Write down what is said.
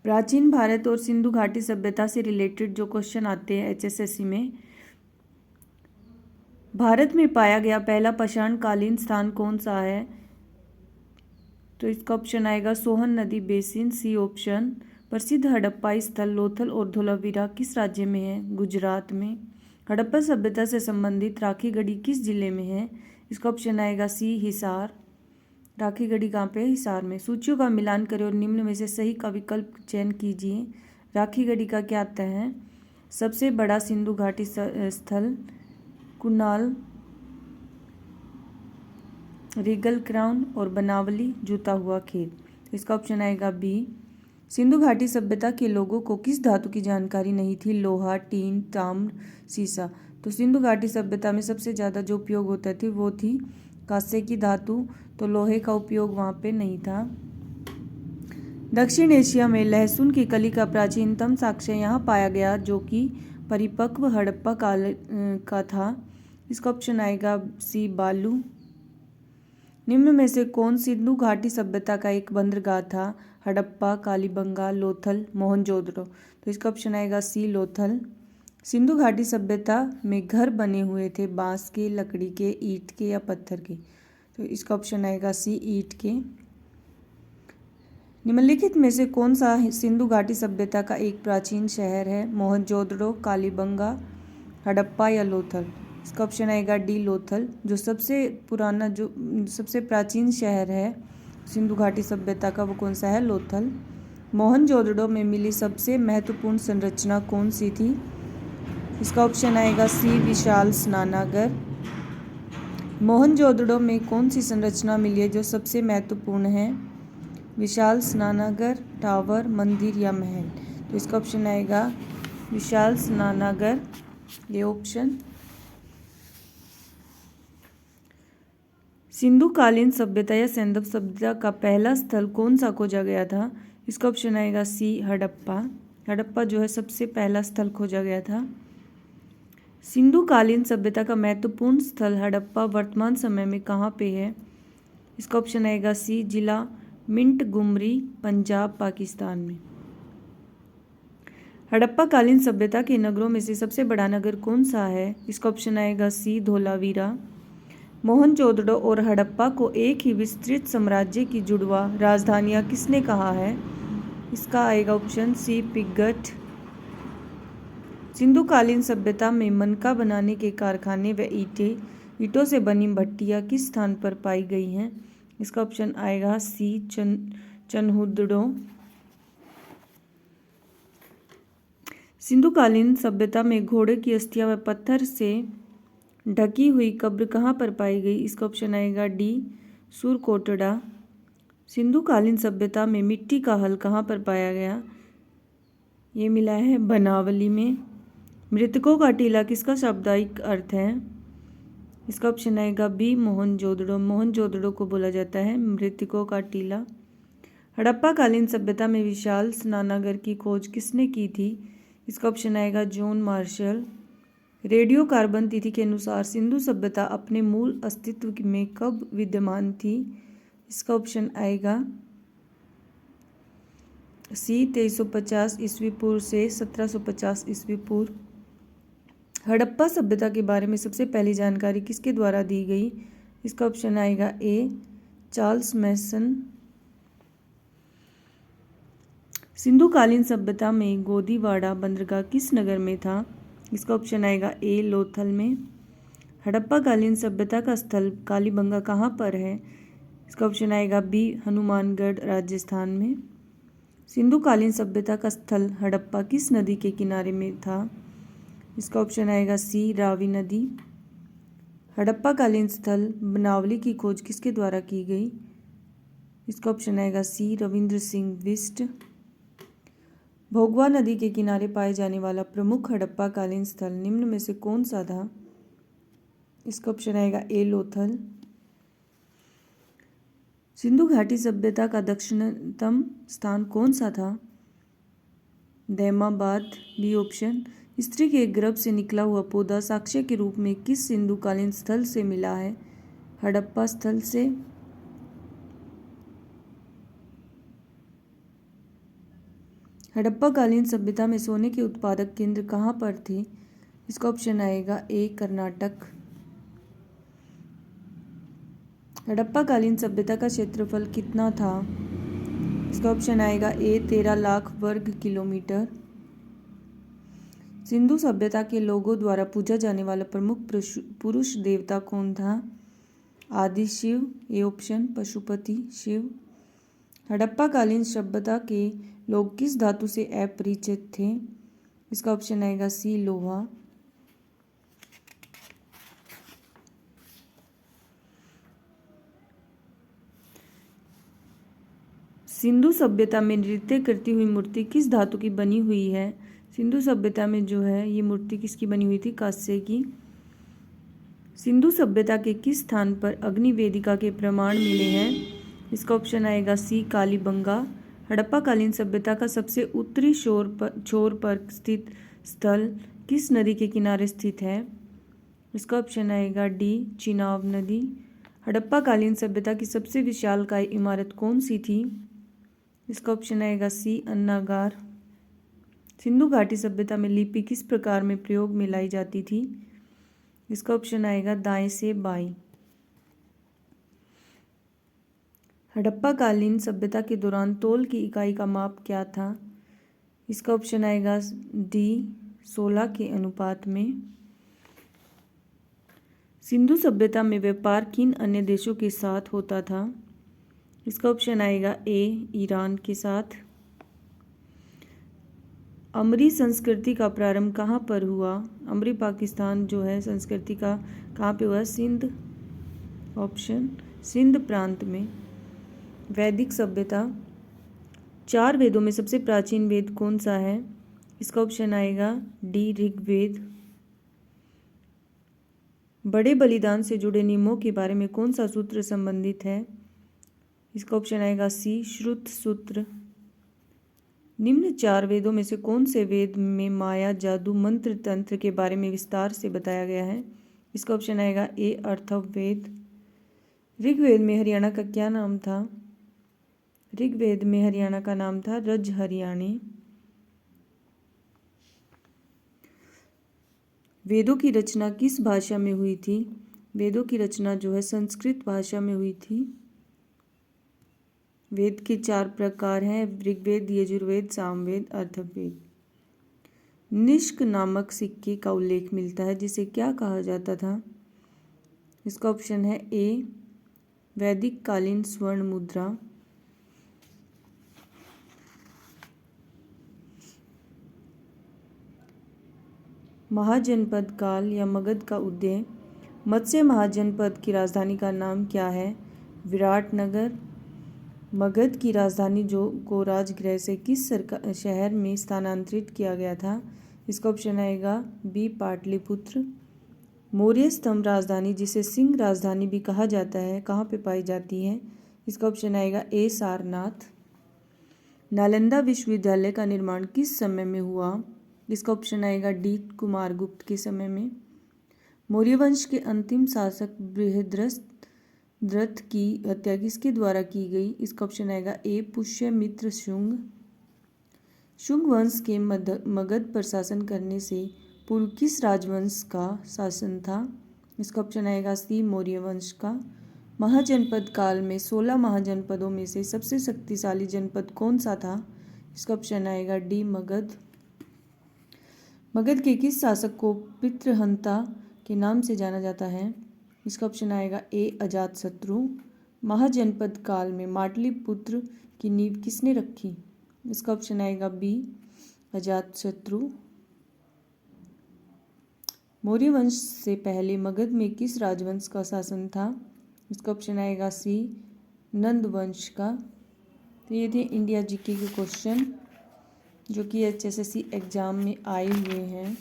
प्राचीन भारत और सिंधु घाटी सभ्यता से रिलेटेड जो क्वेश्चन आते हैं एचएसएससी में, भारत में पाया गया पहला पाषाणकालीन स्थान कौन सा है? तो इसका ऑप्शन आएगा सोहन नदी बेसिन, सी ऑप्शन। प्रसिद्ध हड़प्पा स्थल लोथल और धोलावीरा किस राज्य में है? गुजरात में। हड़प्पा सभ्यता से संबंधित राखी गढ़ी किस जिले में है? इसका ऑप्शन आएगा सी हिसार। राखी गढ़ी कहाँ पे है? हिसार में। सूचियों का मिलान करें और निम्न में से सही का विकल्प चयन कीजिए। राखी गढ़ी का क्या आता है? सबसे बड़ा सिंधु घाटी स्थल, कुनाल, रीगल क्राउन और बनावली जूता हुआ खेत। इसका ऑप्शन आएगा बी। सिंधु घाटी सभ्यता के लोगों को किस धातु की जानकारी नहीं थी? लोहा, टीन, ताम्र, सीसा। तो सिंधु घाटी सभ्यता में सबसे ज़्यादा जो उपयोग होता थे वो थी कांसे की धातु, तो लोहे का उपयोग वहाँ पे नहीं था। दक्षिण एशिया में लहसुन की कली का प्राचीनतम साक्ष्य यहाँ पाया गया जो कि परिपक्व हड़प्पा काल का था। इसका ऑप्शन आएगा सी बालू। निम्न में से कौन सिंधु घाटी सभ्यता का एक बंदरगाह था? हड़प्पा, कालीबंगा, लोथल, मोहनजोदड़ो। तो इसका ऑप्शन आएगा सी लोथल। सिंधु घाटी सभ्यता में घर बने हुए थे बांस के, लकड़ी के, ईंट के या पत्थर के। तो इसका ऑप्शन आएगा सी ईंट के। निम्नलिखित में से कौन सा सिंधु घाटी सभ्यता का एक प्राचीन शहर है? मोहनजोदड़ो, कालीबंगा, हड़प्पा या लोथल। इसका ऑप्शन आएगा डी लोथल। जो सबसे पुराना जो सबसे प्राचीन शहर है सिंधु घाटी सभ्यता का वो कौन सा है? लोथल। मोहनजोदड़ो में मिली सबसे महत्वपूर्ण संरचना कौन सी थी? इसका ऑप्शन आएगा सी विशाल स्नानागार। मोहनजोदड़ो में कौन सी संरचना मिली है जो सबसे महत्वपूर्ण है? विशाल स्नानागार, टावर, मंदिर या महल। तो इसका ऑप्शन आएगा विशाल स्नानागार, ये ऑप्शन। सिंधु कालीन सभ्यता या सैंधव सभ्यता का पहला स्थल कौन सा खोजा गया था? इसका ऑप्शन आएगा सी हड़प्पा। हड़प्पा जो है सबसे पहला स्थल खोजा गया था। सिंधु कालीन सभ्यता का महत्वपूर्ण स्थल हड़प्पा वर्तमान समय में कहाँ पे है? इसका ऑप्शन आएगा सी जिला मिंटगुमरी, पंजाब, पाकिस्तान में। हड़प्पा कालीन सभ्यता के नगरों में से सबसे बड़ा नगर कौन सा है? इसका ऑप्शन आएगा सी धोलावीरा। मोहनजोदड़ो और हड़प्पा को एक ही विस्तृत साम्राज्य की जुड़वा राजधानियां किसने कहा है? इसका आएगा ऑप्शन सी पिगट। सिंधु कालीन सभ्यता में मनका बनाने के कारखाने व ईंटों से बनी भट्टियां किस स्थान पर पाई गई हैं? इसका ऑप्शन आएगा सी चनहुदड़ो। सिंधु कालीन सभ्यता में घोड़े की अस्थियां व पत्थर से ढकी हुई कब्र कहाँ पर पाई गई? इसका ऑप्शन आएगा डी सुरकोटड़ा। सिंधु कालीन सभ्यता में मिट्टी का हल कहाँ पर पाया गया? ये मिला है बनावली में। मृतकों का टीला किसका शाब्दिक अर्थ है? इसका ऑप्शन आएगा बी मोहनजोदड़ो। मोहनजोदड़ो को बोला जाता है मृतकों का टीला। हड़प्पा कालीन सभ्यता में विशाल स्नानागार की खोज किसने की थी? इसका ऑप्शन आएगा जॉन मार्शल। रेडियो कार्बन तिथि के अनुसार सिंधु सभ्यता अपने मूल अस्तित्व में कब विद्यमान थी? इसका ऑप्शन आएगा सी 2350 ईस्वी पूर्व से 1750 ईस्वी पूर्व। हड़प्पा सभ्यता के बारे में सबसे पहली जानकारी किसके द्वारा दी गई? इसका ऑप्शन आएगा ए चार्ल्स मैसन। सिंधु कालीन सभ्यता में गोदीवाड़ा बंदरगाह किस नगर में था? इसका ऑप्शन आएगा ए लोथल में। हड़प्पा कालीन सभ्यता का स्थल कालीबंगा कहाँ पर है? इसका ऑप्शन आएगा बी हनुमानगढ़, राजस्थान में। सिंधु कालीन सभ्यता का स्थल हड़प्पा किस नदी के किनारे में था? इसका ऑप्शन आएगा सी रावी नदी। हड़प्पा कालीन स्थल बनावली की खोज किसके द्वारा की गई? इसका ऑप्शन आएगा सी रविंद्र सिंह बिष्ट। भोगवा नदी के किनारे पाए जाने वाला प्रमुख हड़प्पा कालीन स्थल निम्न में से कौन सा था? इसका ऑप्शन आएगा ए लोथल। सिंधु घाटी सभ्यता का दक्षिणतम स्थान कौन सा था? Daimabad, B option. स्त्री के गर्भ से निकला हुआ पौधा साक्ष्य के रूप में किस सिंधु कालीन स्थल से मिला है? हड़प्पा स्थल से। हड़प्पाकालीन सभ्यता में सोने के उत्पादक केंद्र कहाँ पर थे? इसका ऑप्शन आएगा ए कर्नाटक। हड़प्पाकालीन सभ्यता का क्षेत्रफल कितना था? इसका ऑप्शन आएगा ए 13 लाख वर्ग किलोमीटर। सिंधु सभ्यता के लोगों द्वारा पूजा जाने वाला प्रमुख पुरुष देवता कौन था? आदि शिव, ए ऑप्शन पशुपति शिव। हड़प्पाकालीन सभ्यता के लोग किस धातु से अपरिचित थे? इसका ऑप्शन आएगा सी लोहा। सिंधु सभ्यता में नृत्य करती हुई मूर्ति किस धातु की बनी हुई है? सिंधु सभ्यता में जो है ये मूर्ति किसकी बनी हुई थी? कांस्य की। सिंधु सभ्यता के किस स्थान पर अग्नि वेदिका के प्रमाण मिले हैं? इसका ऑप्शन आएगा सी कालीबंगा। हड़प्पाकालीन सभ्यता का सबसे उत्तरी छोर पर स्थित स्थल किस नदी के किनारे स्थित है? इसका ऑप्शन आएगा डी चिनाब नदी। हड़प्पाकालीन सभ्यता की सबसे विशालकाय इमारत कौन सी थी? इसका ऑप्शन आएगा सी अन्नागार। सिंधु घाटी सभ्यता में लिपि किस प्रकार में प्रयोग में लाई जाती थी? इसका ऑप्शन आएगा दाएं से बाएं। हड़प्पाकालीन सभ्यता के दौरान तौल की इकाई का माप क्या था? इसका ऑप्शन आएगा डी 16 के अनुपात में। सिंधु सभ्यता में व्यापार किन अन्य देशों के साथ होता था? इसका ऑप्शन आएगा ए ईरान के साथ। अमरी संस्कृति का प्रारंभ कहाँ पर हुआ? अमरी पाकिस्तान जो है संस्कृति का कहाँ पे हुआ? सिंध, ऑप्शन सिंध प्रांत में। वैदिक सभ्यता, 4 वेदों में सबसे प्राचीन वेद कौन सा है? इसका ऑप्शन आएगा डी ऋग्वेद। बड़े बलिदान से जुड़े नियमों के बारे में कौन सा सूत्र संबंधित है? इसका ऑप्शन आएगा सी श्रुत सूत्र। निम्न 4 वेदों में से कौन से वेद में माया, जादू, मंत्र तंत्र के बारे में विस्तार से बताया गया है? इसका ऑप्शन आएगा ए अर्थववेद। ऋग्वेद में हरियाणा का क्या नाम था? ऋग्वेद में हरियाणा का नाम था रज हरियाणी। वेदों की रचना किस भाषा में हुई थी? वेदों की रचना जो है संस्कृत भाषा में हुई थी। वेद के 4 प्रकार हैं, ऋग्वेद, यजुर्वेद, सामवेद, अथर्ववेद। निष्क नामक सिक्के का उल्लेख मिलता है जिसे क्या कहा जाता था? इसका ऑप्शन है ए वैदिक कालीन स्वर्ण मुद्रा। महाजनपद काल या मगध का उदय। मत्स्य महाजनपद की राजधानी का नाम क्या है? विराटनगर। मगध की राजधानी को राजगृह से किस शहर में स्थानांतरित किया गया था? इसका ऑप्शन आएगा बी पाटलिपुत्र। मौर्य स्तंभ राजधानी जिसे सिंह राजधानी भी कहा जाता है कहाँ पे पाई जाती है? इसका ऑप्शन आएगा ए सारनाथ। नालंदा विश्वविद्यालय का निर्माण किस समय में हुआ? इसका ऑप्शन आएगा डी कुमारगुप्त के समय में। मौर्य वंश के अंतिम शासक बृहद्रथ की हत्या किसके द्वारा की गई? इसका ऑप्शन आएगा ए पुष्यमित्र शुंग। शुंग वंश के मगध पर शासन करने से पूर्व किस राजवंश का शासन था? इसका ऑप्शन आएगा सी मौर्य वंश का। महाजनपद काल में 16 महाजनपदों में से सबसे शक्तिशाली जनपद कौन सा था? इसका ऑप्शन आएगा डी मगध। मगध के किस शासक को पितृहंता के नाम से जाना जाता है? इसका ऑप्शन आएगा ए अजातशत्रु। महाजनपद काल में माटलिपुत्र की नींव किसने रखी? इसका ऑप्शन आएगा बी अजातशत्रु। मौर्य वंश से पहले मगध में किस राजवंश का शासन था? इसका ऑप्शन आएगा सी नंद वंश का। तो ये थे इंडिया जीके के क्वेश्चन जो कि HSSC एग्जाम में आए हुए हैं।